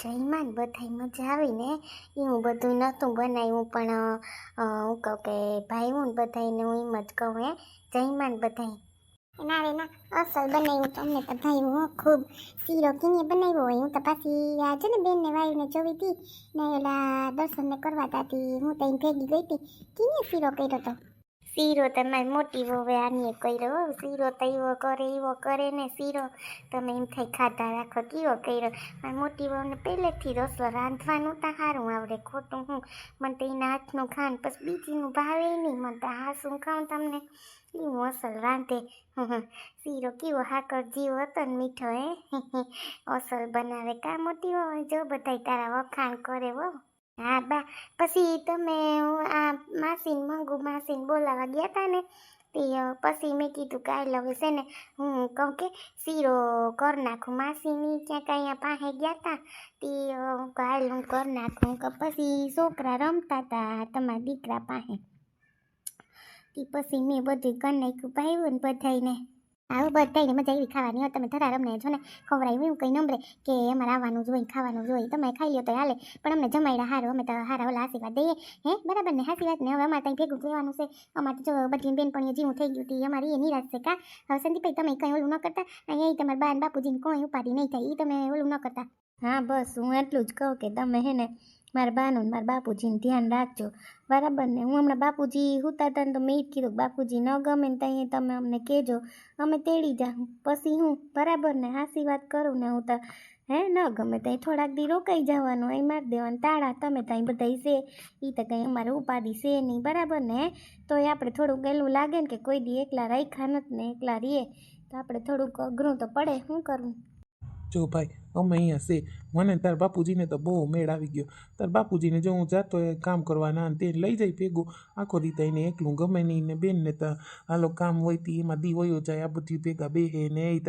જઈમાં ને બધાય મજા આવી ને એવું બધું નહોતું બનાવ્યું પણ હું કહું કે ભાઈ હું ને બધાને હું એમ જ કહું જઈમાં ને બધાય ના રે ના અસલ બનાવ્યું તો અમને તો ભાઈ હું ખૂબ શીરો કીને બનાવ્યો હોય હું તો પાછી આ છે ને બેનને વાયુને જોવી હતી ને એલા દર્શનને કરવા હતી હું તો એમ ભેગી ગઈ હતી કીને શીરો કર્યો તો શીરો તમારી મોટી વહુએ આને કર્યો શીરો તો એવો કરે ને શીરો તમે એમ થઈ ખાતા રાખો કેવો કર્યો મારી મોટી વહુને પહેલેથી રસોઈ રાંધવાનું તો સારું આવડે ખોટું હું મને તો એના હાથનું ખાન પછી બીજીનું ભાવે નહીં મને તો હાસું ખાઉં તમને એવું અસલ રાંધે શીરો કેવો હાકર જીવો હતો ને મીઠો અસલ બનાવે કા મોટી વહુ જો બધાય તારા વખાણ કરે હો હા બા પછી તમે આ માસીને મંગુ માસીને બોલાવા ગયા હતા ને તે પછી મેં કીધું કે આઈ લવ છે ને હું કહું કે શીરો કરી નાખું માસીની ક્યાંક અહીંયા પાસે ગયા હતા તે આઈ હું કરી નાખું કે પછી છોકરા રમતા હતા તમારા દીકરા પાસે તે પછી મેં બધું કરી નાખ્યું ભાઈ ને બધાને આવું બધાને મજા એવી ખાવાની હોય તમે ધરા રમને છો ને ખવડાવ્યું એવું કંઈ નંબરે કે અમારે આવવાનું જોઈએ ખાવાનું જોઈએ તમે ખાઈ લો તો હાલે પણ અમને જમાડ્યા હારો અમે તો હારા ઓલા આશીર્વાદ દઈએ બરાબર ને આશીર્વાદ ને હવે અમારે ત્યાં ભેગું રહેવાનું છે અમારે તો જો બધી બેનપણીઓ જીવું થઈ ગયું હતી અમારી એ નિરાશ છે કા હવે સંદીપભાઈ તમે કંઈ ઓલું ન કરતા અહીં તમારા બા બાપુજીને કોઈ ઉપાધિ નહીં થાય એ તમે ઓલું ન કરતા હા બસ હું એટલું જ કહું કે તમે હે ને મારા બાનું મારા બાપુજીને ધ્યાન રાખજો બરાબર ને હું હમણાં બાપુજી હુતા હતા ને તો મેં જ કીધું બાપુજી ન ગમે ને ત્યાં તમે અમને કહેજો અમે તેડી જાઉં પછી હું બરાબર ને હાસી વાત કરું ને હું તો ન ગમે ત્યાં થોડાક દી રોકાઈ જવાનું અહીં મારી દેવાનું તાળા તમે ત્યાં બધા છે એ તો કંઈ અમારે ઉપાધિ છે નહીં બરાબર ને તો એ આપણે થોડુંક એલું લાગે ને કે કોઈ દી એકલા રાખ્યા નથી ને એકલા રહીએ તો આપણે થોડુંક અઘરું તો પડે શું કરવું જો ભાઈ અમે અહીંયા છે મને તાર બાપુજીને તો બહુ મેળ આવી ગયો તાર બાપુજીને જો હું જાતો એ કામ કરવાના તે લઈ જાય ભેગું આખો રીતે એને એકલું ગમે નહીં ને બેનને તો હાલો કામ હોય તે એમાં દી વયો જાય આ બધી ભેગા બેહે ને એ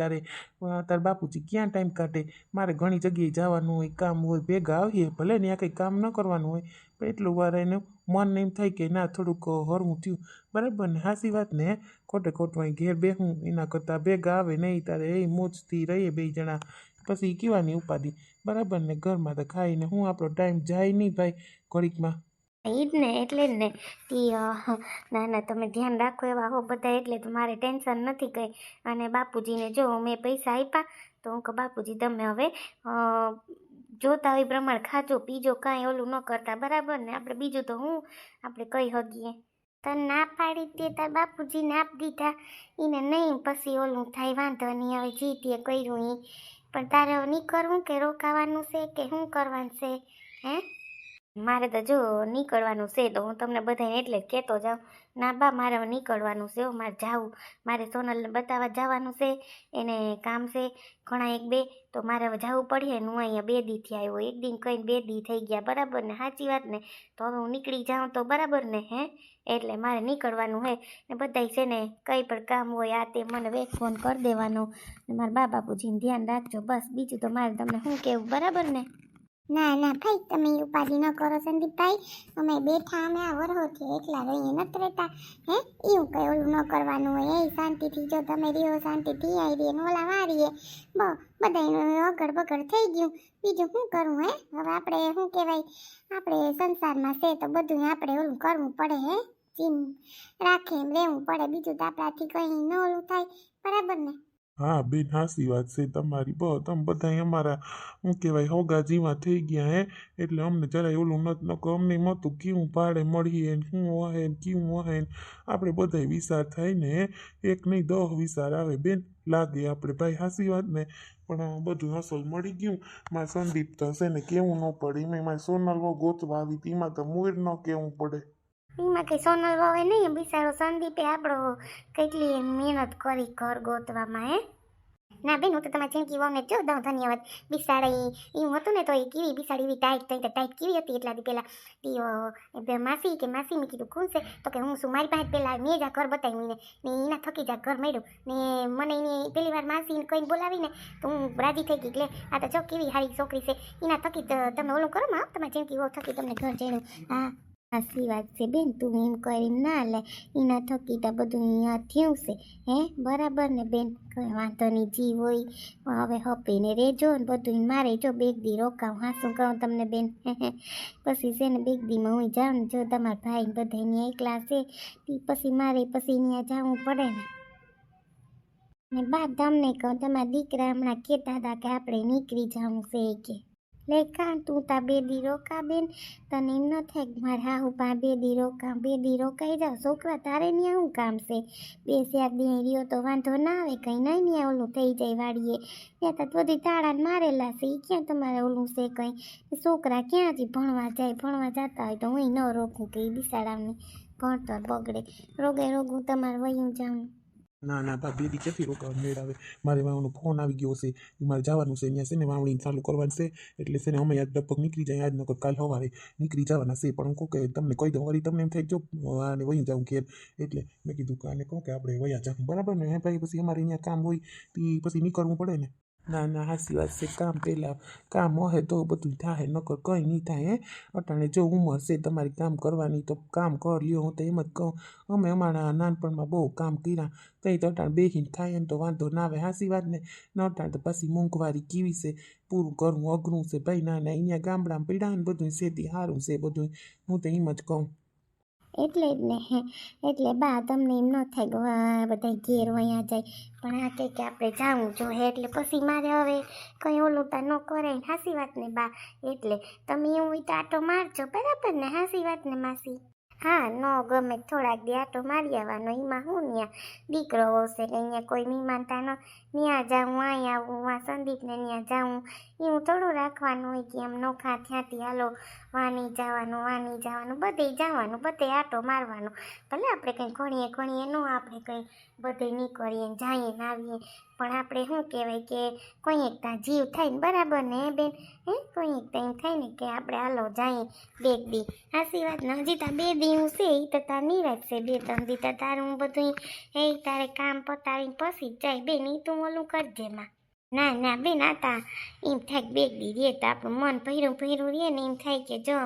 તાર બાપુજી ક્યાં ટાઈમ કાઢે મારે ઘણી જગ્યાએ જવાનું હોય કામ હોય ભેગા આવીએ ભલે ને આ કંઈ કામ ન કરવાનું હોય પણ એટલું વાર એને મન એમ થાય કે ના થોડુંક હરવું થયું બરાબર ને હાસી વાત ને ખોટે ખોટું અહીં ઘેર બેહું એના કરતાં ભેગા આવે નહીં તારે એ મોજથી રહીએ બે જણા પછી કેવાની ઉપાધિ બરાબર ને ઘરમાં તો ખાઈને હું આપણો ટાઈમ જાય નહીં ભાઈ ઘડીકમાં એ જ ને એટલે જ ને કે ના ના તમે ધ્યાન રાખો એવા હો બધા એટલે તો મારે ટેન્શન નથી કંઈ અને બાપુજીને જો મેં પૈસા આપ્યા તો હું કહું બાપુજી તમે હવે જોતા હોય પ્રમાણે ખાજો પીજો કાંઈ ઓલું ન કરતા બરાબર ને આપણે બીજું તો હું આપણે કહી શકીએ તને ના પાડી તે તાર બાપુજીને આપી દીધા એને નહીં પછી ઓલું થાય વાંધો નહીં હવે જીતીએ કર્યું એ પણ તારે નહીં કરવું કે રોકાવાનું છે કે શું કરવાનું છે મારે તો જો નીકળવાનું છે તો હું તમને બધાને એટલે જ કહેતો જાઉં ના બા મારે હવે નીકળવાનું છે મારે જાવું મારે સોનલને બતાવવા જવાનું છે એને કામ છે ઘણા એક બે તો મારે હવે જવું પડે ને હું અહીંયા 2 દીથી આવ્યો એક દિન કહીને 2 દી થઈ ગયા બરાબર ને સાચી વાત ને તો હવે હું નીકળી જાઉં તો બરાબર ને એટલે મારે નીકળવાનું હે ને બધાય છે ને કંઈ પણ કામ હોય આ તે મને વેક ફોન કરી દેવાનો ને મારા બા બાપુજીને ધ્યાન રાખજો બસ બીજું તો મારે તમને શું કહેવું બરાબર ને ના ના ભાઈ તમે ઉપાધિ ન કરો સંદીપભાઈ અમે બેઠા અમે આ વરહોથી એકલા રહીએ નથી રહેતા એવું કંઈ ઓલું ન કરવાનું હોય એ શાંતિથી જો તમે રહ્યો શાંતિથી આવી રહીએ ને ઓલા વારીએ બધાનું અગડ બગડ થઈ ગયું બીજું શું કરવું હવે આપણે શું કહેવાય આપણે સંસારમાં છે તો બધું આપણે ઓલું કરવું પડે જીમ રાખે એમ રહેવું પડે બીજું તો આપણાથી કંઈ ન ઓલું થાય બરાબર ને હા બેન હાસી વાત છે તમારી બહુ તમે બધા અમારા શું કહેવાય હોગા જીવા થઈ ગયા એટલે અમને જરાય ઓલું નથી નકો અમને મતું કેવું ભાડે મળીએ ને શું વહે ને કેવું વહે ને આપણે બધાય વિચાર થાય ને એક નહીં 10 વિચાર આવે બેન લાગે આપણે ભાઈ હાસી વાત ને પણ બધું અસલ મળી ગયું મારે સંદીપ તો છે ને કેવું ન પડે એમાં મારે સોનલ ગોતવા આવી હતી એમાં તો મૂળ ન કેવું પડે એમાં કંઈ સોનલ વવે નહીં બિચારો સંદીપે આપણો કેટલી મહેનત કરી ઘર ગોતવામાં ના બેન હું તો તમારી જિંદગી વહુને જો દઉં ધન્યવાદ બિસાડી એવું હતું ને તો એ કેવી બિસાડી એવી ટાઈટ થઈ તો ટાઈટ કેવી હતી એટલાથી પહેલાં માસી કે માસી મેં કીધું કોણ છે તો કે હું શું મારી પાસે પહેલાં મેં જ આ ઘર બતાવ્યું ને એના થકી જ આ ઘર મળ્યું ને મને એની પહેલી વાર માસીને કોઈને બોલાવીને તો હું રાજી થઈ ગઈ એટલે આ તો જો કેવી સારી છોકરી છે એના થકી તમે ઓલું કરો માં તમારી જિંદગી વહુ થકી તમને ઘર જણ્યું હા સાચી વાત છે બેન, તું એમ કરીને ના લે, એના થકી તો બધું અહીંયા થયું છે. હે બરાબર ને બેન, કઈ વાંધો નહીં, જી હોય હવે હપીને રેજો ને બધું. મારે જો બેગ દી રોકાવ, હાસું કહું તમને બેન. પછી છે ને બેગ દીમાં હું જાઉં ને, જો તમારા ભાઈ બધા અહીંયા એકલા છે, પછી મારે પછી અહીંયા જવું પડે ને બા તમને કહું, તમારા દીકરા હમણાં કહેતા હતા કે આપણે નીકળી જવું છે કે લેખા તું તા બે દી રોકા બેન. તને એમ ન થાય કે મારે હાહુ પા બે દી રોકાઈ જાવ. છોકરા તારે ત્યાં શું કામ છે? 2-4 દી રહ્યો તો વાંધો ના આવે, કંઈ નહીં ત્યાં ઓલું થઈ જાય વાડીએ. ત્યાં તો બધી તાળાને મારેલા છે, એ ક્યાં તમારે ઓલું છે કંઈ? છોકરા ક્યાંથી ભણવા જતા હોય તો હું ન રોકું કે એ બિસાડાને ભણતર બગડે. રોગું તમારે વયું જવાનું. ના ના બા, 2 દી ક્યાંથી રોકાવા મેળ આવે? મારે વાવનો ફોન આવી ગયો છે, મારે જવાનું છે ત્યાં છે ને, વાવણી ચાલુ કરવાની છે. એટલે છે ને અમે આજ લગભગ નીકળી જાય, આજ નકર કાલ સવારે નીકળી જવાના છે. પણ હું કહું કે તમને કહી દઉં, વળી તમને એમ થાય જો આને વહી જાઉં ઘેર, એટલે મેં કીધું કે આને કહું કે આપણે વયા જાઉં. બરાબર ને હે ભાઈ? પછી અમારે અહીંયા કામ હોય તો પછી નીકળવું પડે ને. ના ના હાચી વાત છે, કામ હશે તો બધું થાય, નકર કંઈ નહીં થાય. હે અટાણે જો ઉંમર છે તમારી કામ કરવાની તો કામ કર લ્યો. હું તો એમ જ કહું, અમે અમારા નાનપણમાં બહુ કામ કર્યા, તઈ તો અટાણે બેસીને ખાઈએ ને તો વાંધો ના આવે. હાચી વાત ને? ન અટાણે તો પછી મોંઘવારી કેવી છે, પૂરું કરવું અઘરું છે ભાઈ. ના ના અહીંયા ગામડામાં પીડા ને બધું શેતી સારું છે બધું, હું તો એમ જ કહું. એટલે જ ને, એટલે બા તમને એમ ન થાય કે વાહ બધા ઘેર વયા જાય, પણ આ કે આપણે જાવું જોઈએ. એટલે પછી મારે હવે કંઈ ઓલું તા ન કરે. હાસી વાત ને બા? એટલે તમે એવું હોય તો આટો મારજો, બરાબર ને? હાસી વાત ને માસી? હા, ન ગમે થોડાક દી આટો મારી આવવાનો. એમાં હું ત્યાં દીકરો હોશે કે અહીંયા કોઈ મહેમાનતા ન ત્યાં જાઉં, અહીં આવું, આ સંદીપને ત્યાં જાઉં, એવું થોડું રાખવાનું હોય કે એમ નોખા ત્યાંથી હાલો વાની જવાનું બધે આટો મારવાનો. ભલે આપણે કંઈ ઘણીએ ન આપણે કંઈ બધે નીકળીએ જઈએ ને આવીએ, પણ આપણે શું કહેવાય કે કોઈ એકતા જીવ થાય ને, બરાબર ને બેન? કોઈ એકતા એમ થાય ને કે આપણે હાલો જઈએ બેગ દી. હાસી વાત ને? હજી તા 2 દી હું છે એ તો તાર નિરાશ છે. 2-3 દી તો તારું બધું તારે કામ પતાવીને પછી જ જાય બેન. એ તું ઓલું કરજે માં. ના ના બેન, આતા એમ થાય કે બેગ દી રે તો આપણું મન ભર્યું રહે ને, એમ થાય કે જો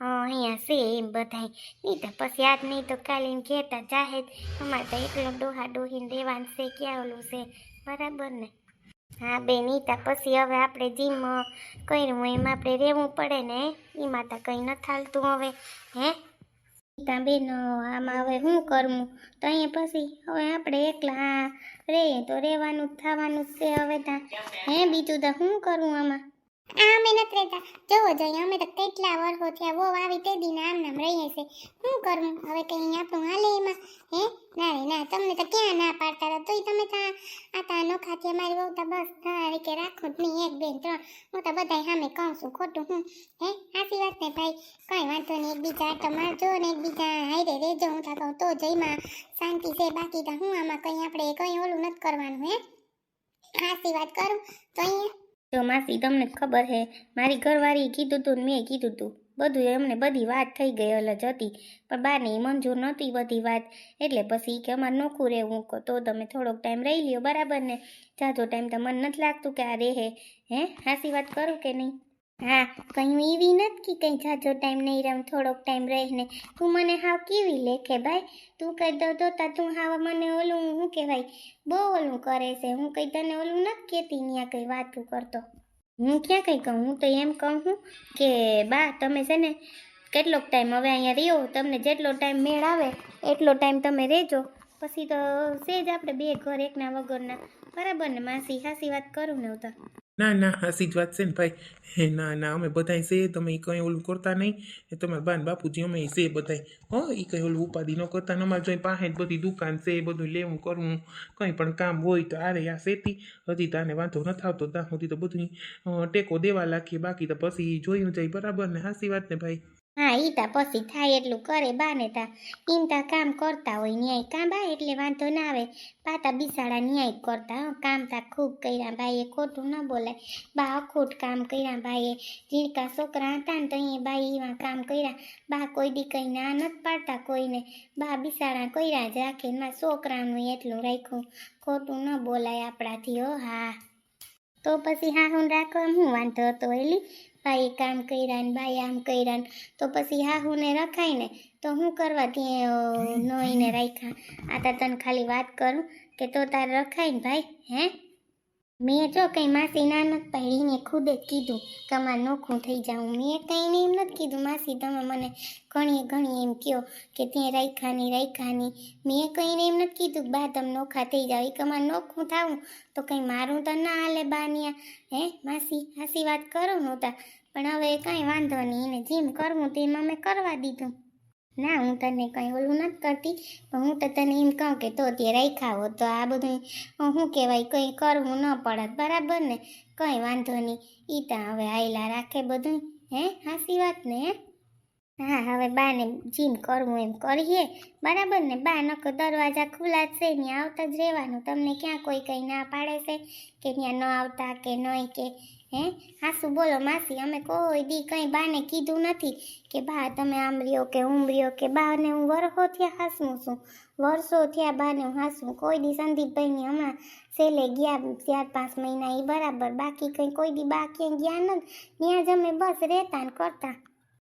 અહીંયા છે એમ બધાય. નહીં તો પછી આજ નહીં તો કાલે એમ કહેતા જાહે જ, અમારે તો એકલો ડોહા ડોહીને રહેવાનું છે, ક્યાં ઓલું છે, બરાબર ને? હા બેન, ઈ તો પછી હવે આપણે જીમ કર્યું એમ આપણે રહેવું પડે ને, એમાં તો કંઈ નથી હાલતું હવે. હે તા બેન, આમાં હવે શું કરવું? તો અહીંયા પછી હવે આપણે એકલા રહીએ તો રહેવાનું થવાનું જ છે હવે ત્યાં. બીજું તો શું કરવું આમાં? અમે નથી રહેતા, જોવો જોઈએ. અમે તો કેટલા વર્ષો થયા વો આવી તે દીને આમ નામ રહીએ છે. શું કરવું હવે? કંઈ આપણું હાલે એમાં? ના રે ના, તમને તો ક્યાં ના પાડતા હતા, તોય તમે તો આતા નોખા થયા. મારી બહુ તો બસ તમારે કે રાખો જ નહીં, 1, 2, 3. હું તો બધાય સામે કહું છું, ખોટું હું? સાચી વાત ને ભાઈ? કંઈ વાંધો નહીં, એકબીજા આટો મારજો ને એકબીજા હારે રહેજો. હું તો કહું તો જઈમાં શાંતિ છે, બાકી તો હું આમાં કંઈ આપણે કંઈ ઓલું નથી કરવાનું. સાચી વાત કરું તો અહીંયા જો માસી, તમને ખબર હે, મારી ઘરવાળીએ કીધું તું ને મેં કીધું તું બધું, એમને બધી વાત થઈ ગઈ અલગ હતી, પણ બાને મંજૂર નહોતી બધી વાત. એટલે પછી કે અમારે નોખું રહેવું, તો તમે થોડોક ટાઈમ રહી લ્યો, બરાબર ને? જાજો ટાઈમ તો મને નથી લાગતું કે આ રહે. હાસી વાત કરું કે નહીં? હા, કંઈ એવી નથી કે કંઈ જાજો ટાઈમ નહીં રહું, થોડોક ટાઈમ રહીને. તું મને હાવ કેવી લેખે ભાઈ? તું કહી દો તો તું હાવ મને ઓલું શું કહેવાય બહુ ઓલું કરે છે. હું કંઈ તને ઓલું નથી કહેતી, ત્યાં કંઈ વાતું કરતો. હું ક્યાં કંઈ કહું? હું તો એમ કહું છું કે બા તમે છે ને કેટલોક ટાઈમ હવે અહીંયા રહ્યો, તમને જેટલો ટાઈમ મેળ આવે એટલો ટાઈમ તમે રહેજો. પછી તો છે જ આપણે 2 ઘર એકના વગરના, બરાબર ને માસી? હાસી વાત કરું ને? તો ના ના હાસી જ વાત છે ને ભાઈ. ના ના અમે બધાય છે, તમે કંઈ ઓલું કરતા નહીં. તમારા બાન બાપુજી અમે છે બધાય. એ કંઈ ઓલું ઉપાધિ ન કરતા. અમારે જોઈ પાસે જ બધી દુકાન છે, બધું લેવું કરવું, કંઈ પણ કામ હોય તો આરે આ શેતી હજી તાને વાંધો નથી આવતો, ત્યાં સુધી તો બધું ટેકો દેવા લાગીએ, બાકી તો પછી જોયું જાય, બરાબર ને? હાસી વાત ને ભાઈ? હા, ઈ તા પછી થાય એટલું કરે બાને તા એમ તા કામ કરતા હોય ન્યાય કામ બા, એટલે વાંધો ના આવે. પાતા બિસાડા ન્યાય કરતા કામ તા ખૂબ કર્યા ભાઈએ, ખોટું ન બોલાય. બા અખૂટ કામ કર્યા ભાઈએ. જીણકા છોકરા હતા ને તો અહીંયા બાઈ એવા કામ કર્યા. બા કોઈ દી કંઈ ના નથી પાડતા કોઈને. બા બિસાડા કર્યા જ રાખે. મારા છોકરાનું એટલું રાખ્યું, ખોટું ન બોલાય આપણાથી. હા તો પછી હા હું રાખવા હું વાંધો હતો એલી? ભાઈએ કામ કર્યા ને ભાઈ આમ કર્યા ને તો પછી હાહુને રખાય ને તો હું કરવા ત્યાં નોઈને રાખ્યા. આ તો તને ખાલી વાત કરું કે તો તારે રખાય ને ભાઈ. હે મેં જો કંઈ માસી ના નથી પાડી, એને ખુદ જ કીધું કે અમારે નોખું થઈ જાઉં. મેં કંઈ ને એમ નથી કીધું માસી તમે મને ઘણી એમ કહો કે ત્યાં રાખ્યાની. મેં કંઈને એમ નથી કીધું બા તમે નોખા થઈ જાઓ. એ કે અમારે નોખું થાવું તો કંઈ મારું તો ના હાલે બાનિયા. હે માસી હાસી વાત કરો નહોતા, પણ હવે કાંઈ વાંધો નહીં, એને જેમ કરવું તેમ અમે કરવા દીધું. ના હું તને કંઈ ઓલું નથી કરતી, પણ હું તો તને એમ કહું કે તો તે રાખ્યા હોત તો આ બધું શું કહેવાય કંઈ કરવું ન પડત, બરાબર ને. કંઈ વાંધો નહીં, એ તો હવે આયલા રાખે બધું. હે હાસી વાત ને. હા હવે બાને જેમ કરવું એમ કરીએ, બરાબર ને. બા નકો દરવાજા ખુલ્લા જ છે, ત્યાં આવતા જ રહેવાનું. તમને ક્યાં કોઈ કંઈ ના પાડે છે કે ત્યાં ન આવતા કે નહીં કે. હે હાસુ બોલો માસી, અમે કોઈ દી કંઈ બાને કીધું નથી કે બા તમે આમ રહ્યો કે હું રહ્યો કે બાને હું વરસો થયા હાસું છું, વર્ષો થયા બાને હું હાસું. કોઈ દી સંદીપભાઈની હમણાં છેલ્લે ગયા 4-5 મહિના એ બરાબર, બાકી કંઈ કોઈ દી બા ક્યાંય ગયા નથી. ત્યાં જ અમે બસ રહેતા ને કરતા.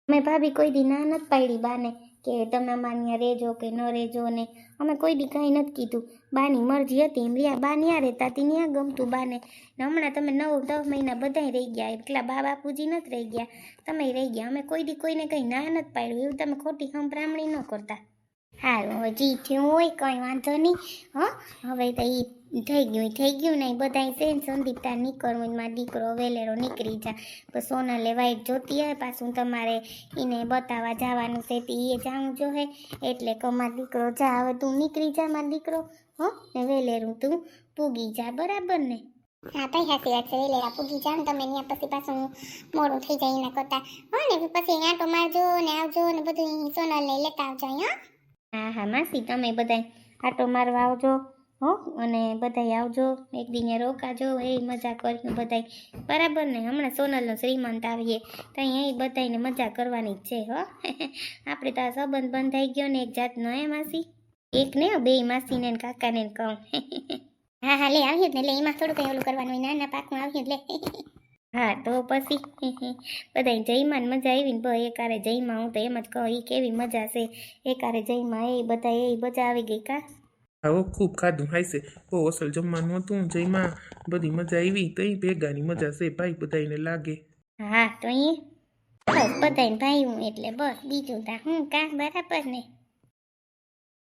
અમે ભાભી કોઈ દી ના નથી પાડી બાને કે તમે અમારે ત્યાં રહેજો કે ન રહેજો ને. અમે કોઈ દી કાંઈ નથી કીધું. બાની મરજી હતી એમ રહ્યા. બા ત્યાં રહેતા હતી ત્યાં ગમતું બાને. ને હમણાં તમે 9-10 મહિના બધાય રહી ગયા, એકલા બા બાપુજી નથી રહી ગયા, તમે રહી ગયા. અમે કોઈ દી કોઈને કંઈ ના નથી પાડ્યું. એવું તમે ખોટી સંભળામણી ન કરતા. સારું હવે જી થયું હોય કંઈ વાંધો નહીં. હવે તો એ થઈ ગયું ને બધાય છે ને. સંદીપ તાર નીકળવું મારો દીકરો વેલેરો નીકળી જા. તો સોનલે વાઈટ જોતી હોય, પાછું તમારે એને બતાવવા જવાનું છે તે એ જાઉં જો હે. એટલે કે મારો દીકરો જા હવે તું નીકળી જા મારો દીકરો. ને વેલેરું તું પૂગી જા, બરાબર ને. હા તઈ હાસી વાત છે, વેલેરા પૂગી જાવ તમે ત્યાં પછી પાછું મોડું થઈ જાય એના કરતા. ને પછી આંટો મારજો ને આવજો ને બધું સોનલને લેતા આવજો. હા માસી તમે બધાય આંટો મારવા આવજો. અને બધાય આવજો, એક દિને રોકાજો, એ મજા કરશું બધાય, બરાબર ને. હમણાં સોનલનો શ્રીમંત આવીએ તો અહીં બધાને મજા કરવાની જ છે. આપણે તો આ સંબંધ બંધાઈ ગયો ને એક જાતનો. હે માસી એક ને બે માસીને ને કાકાને કહું. હા લે આવ્યું જ ને, એટલે એમાં થોડું કંઈ ઓલું કરવાનું હોય. નાના પાકમાં આવ્યું લે. હા તો પછી બધાય જઈમાં મજા આવી ને. ભાઈ એકારે જઈમાં હું તો એમ જ કહું એ કેવી મજા છે એકારે જઈમાં. એ બધા એ મજા આવી ગઈ કા. આવો ખૂબ ખાધું હાઈશે, બહુ અસલ જમવાનું હતું. જઈમાં બધી મજા આવી તો એ ભેગાની મજા છે ભાઈ, બધાને લાગે. હા તો એ બસ બધાને ભાઈ હું એટલે બસ બીજું તા હું કા બરાબર ને.